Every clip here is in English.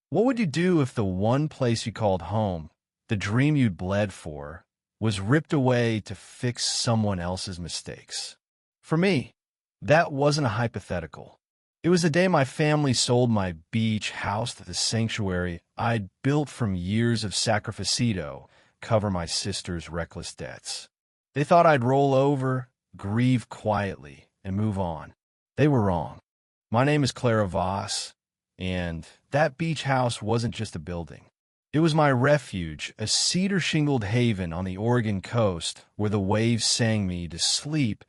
What would you do if the one place you called home, the dream you'd bled for, was ripped away to fix someone else's mistakes? For me, that wasn't a hypothetical. It was the day my family sold my beach house to the sanctuary I'd built from years of sacrificito cover my sister's reckless debts. They thought I'd roll over, grieve quietly, and move on. They were wrong. My name is Clara Voss, and that beach house wasn't just a building. It was my refuge, a cedar-shingled haven on the Oregon coast where the waves sang me to sleep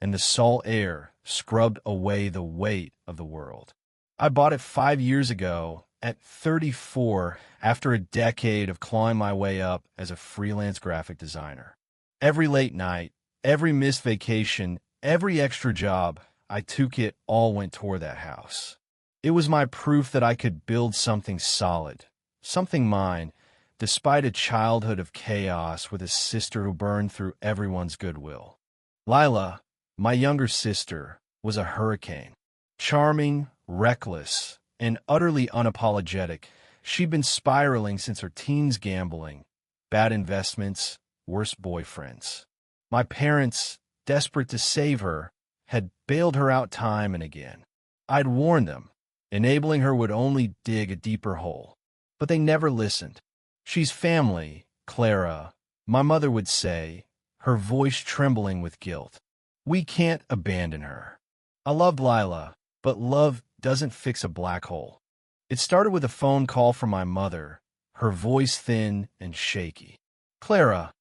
and the salt air scrubbed away the weight of the world. I bought it 5 years ago at 34 after a decade of clawing my way up as a freelance graphic designer. Every late night, every missed vacation, every extra job I took, it all went toward that house. It was my proof that I could build something solid, something mine, despite a childhood of chaos with a sister who burned through everyone's goodwill. Lila, my younger sister, was a hurricane. Charming, reckless, and utterly unapologetic, she'd been spiraling since her teens, gambling, bad investments, worse boyfriends. My parents, desperate to save her, had bailed her out time and again. I'd warned them. Enabling her would only dig a deeper hole. But they never listened. She's family, Clara, my mother would say, her voice trembling with guilt. We can't abandon her. I loved Lila, but love doesn't fix a black hole. It started with a phone call from my mother, her voice thin and shaky. Clara,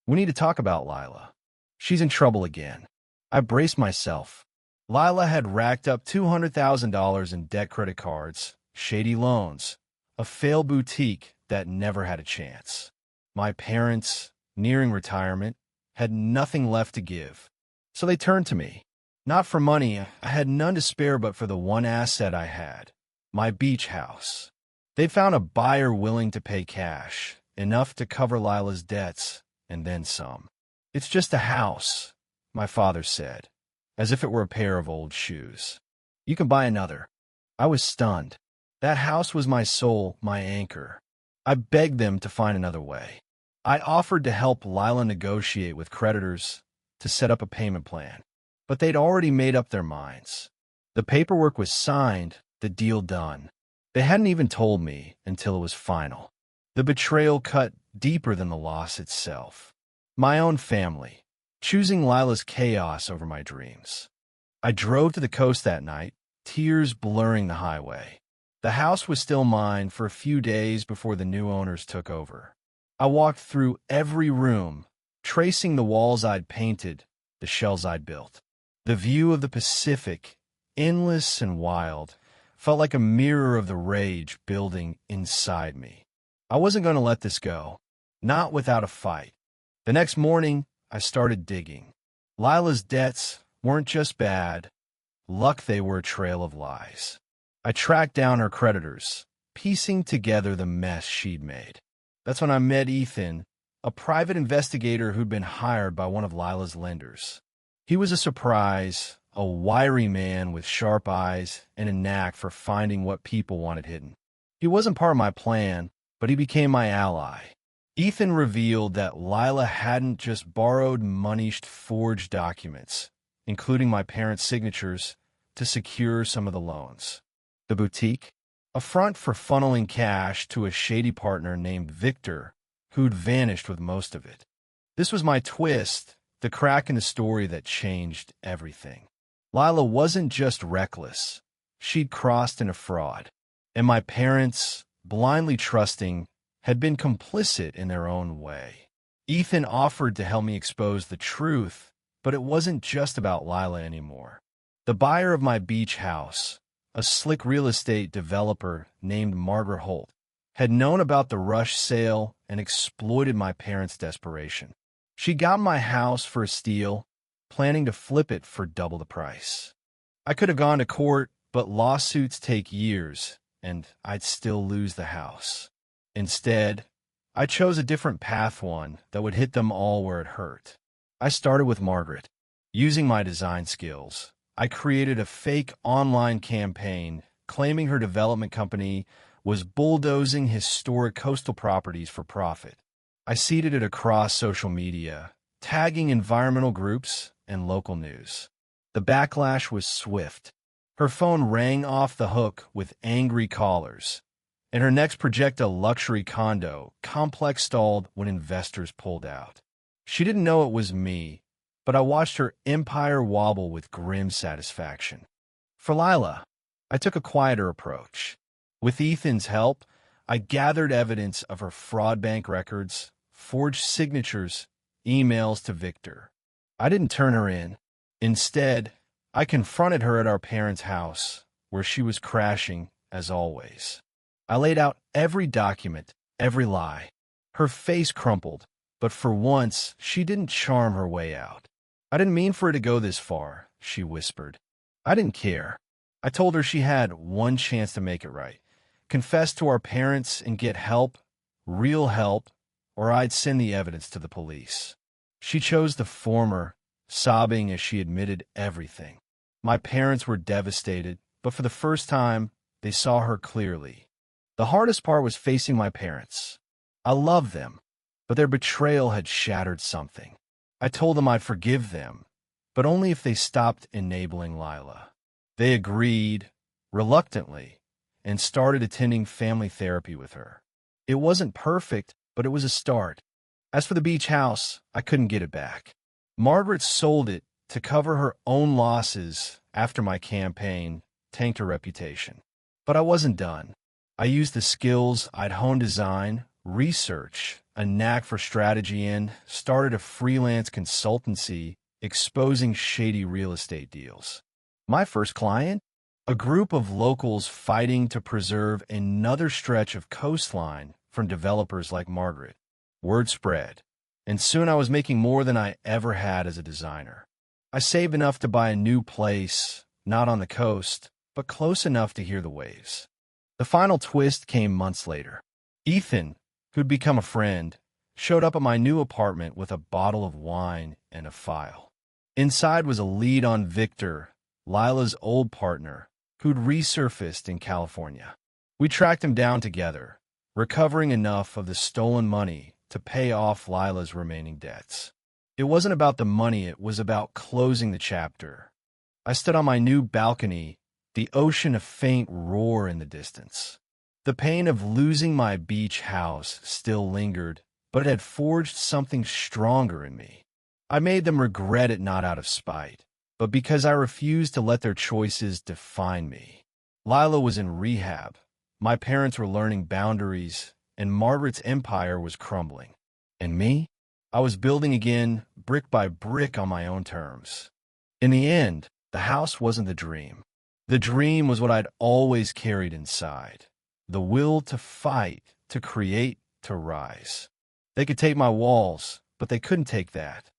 we need to talk about Lila. She's in trouble again. I braced myself. Lila had racked up $200,000 in debt, credit cards, shady loans, a failed boutique that never had a chance. My parents, nearing retirement, had nothing left to give. So they turned to me. Not for money, I had none to spare, but for the one asset I had, my beach house. They found a buyer willing to pay cash, enough to cover Lila's debts, and then some. It's just a house, my father said, as if it were a pair of old shoes. You can buy another. I was stunned. That house was my soul, my anchor. I begged them to find another way. I offered to help Lila negotiate with creditors to set up a payment plan, but they'd already made up their minds. The paperwork was signed, the deal done. They hadn't even told me until it was final. The betrayal cut deeper than the loss itself. My own family, choosing Lila's chaos over my dreams. I drove to the coast that night, tears blurring the highway. The house was still mine for a few days before the new owners took over. I walked through every room, tracing the walls I'd painted, the shells I'd built. The view of the Pacific, endless and wild, felt like a mirror of the rage building inside me. I wasn't going to let this go, not without a fight. The next morning, I started digging. Lila's debts weren't just bad. Luck, they were a trail of lies. I tracked down her creditors, piecing together the mess she'd made. That's when I met Ethan, a private investigator who'd been hired by one of Lila's lenders. He was a surprise, a wiry man with sharp eyes and a knack for finding what people wanted hidden. He wasn't part of my plan, but he became my ally. Ethan revealed that Lila hadn't just borrowed money-forged forged documents, including my parents' signatures, to secure some of the loans. The boutique? A front for funneling cash to a shady partner named Victor, who'd vanished with most of it. This was my twist, the crack in the story that changed everything. Lila wasn't just reckless. She'd crossed into fraud. And my parents, blindly trusting, had been complicit in their own way. Ethan offered to help me expose the truth, but it wasn't just about Lila anymore. The buyer of my beach house, a slick real estate developer named Margaret Holt, had known about the rush sale and exploited my parents' desperation. She got my house for a steal, planning to flip it for double the price. I could have gone to court, but lawsuits take years, and I'd still lose the house. Instead, I chose a different path, one that would hit them all where it hurt. I started with Margaret. Using my design skills, I created a fake online campaign claiming her development company was bulldozing historic coastal properties for profit. I seeded it across social media, tagging environmental groups and local news. The backlash was swift. Her phone rang off the hook with angry callers, and her next projectile luxury condo complex stalled when investors pulled out. She didn't know it was me, but I watched her empire wobble with grim satisfaction. For Lila, I took a quieter approach. With Ethan's help, I gathered evidence of her fraud bank records, forged signatures, emails to Victor. I didn't turn her in. Instead, I confronted her at our parents' house, where she was crashing, as always. I laid out every document, every lie. Her face crumpled, but for once, she didn't charm her way out. "I didn't mean for it to go this far," she whispered. I didn't care. I told her she had one chance to make it right. Confess to our parents and get help, real help, or I'd send the evidence to the police. She chose the former, sobbing as she admitted everything. My parents were devastated, but for the first time, they saw her clearly. The hardest part was facing my parents. I loved them, but their betrayal had shattered something. I told them I'd forgive them, but only if they stopped enabling Lila. They agreed, reluctantly, and started attending family therapy with her. It wasn't perfect, but it was a start. As for the beach house, I couldn't get it back. Margaret sold it to cover her own losses after my campaign tanked her reputation. But I wasn't done. I used the skills I'd honed: design, research, a knack for strategy, and started a freelance consultancy exposing shady real estate deals. My first client? A group of locals fighting to preserve another stretch of coastline from developers like Margaret. Word spread, and soon I was making more than I ever had as a designer. I saved enough to buy a new place, not on the coast, but close enough to hear the waves. The final twist came months later. Ethan, who'd become a friend, showed up at my new apartment with a bottle of wine and a file. Inside was a lead on Victor, Lila's old partner, who'd resurfaced in California. We tracked him down together, recovering enough of the stolen money to pay off Lila's remaining debts. It wasn't about the money, it was about closing the chapter. I stood on my new balcony, the ocean a faint roar in the distance. The pain of losing my beach house still lingered, but it had forged something stronger in me. I made them regret it, not out of spite, but because I refused to let their choices define me. Lila was in rehab, my parents were learning boundaries, and Margaret's empire was crumbling. And me? I was building again, brick by brick, on my own terms. In the end, the house wasn't the dream. The dream was what I'd always carried inside. The will to fight, to create, to rise. They could take my walls, but they couldn't take that.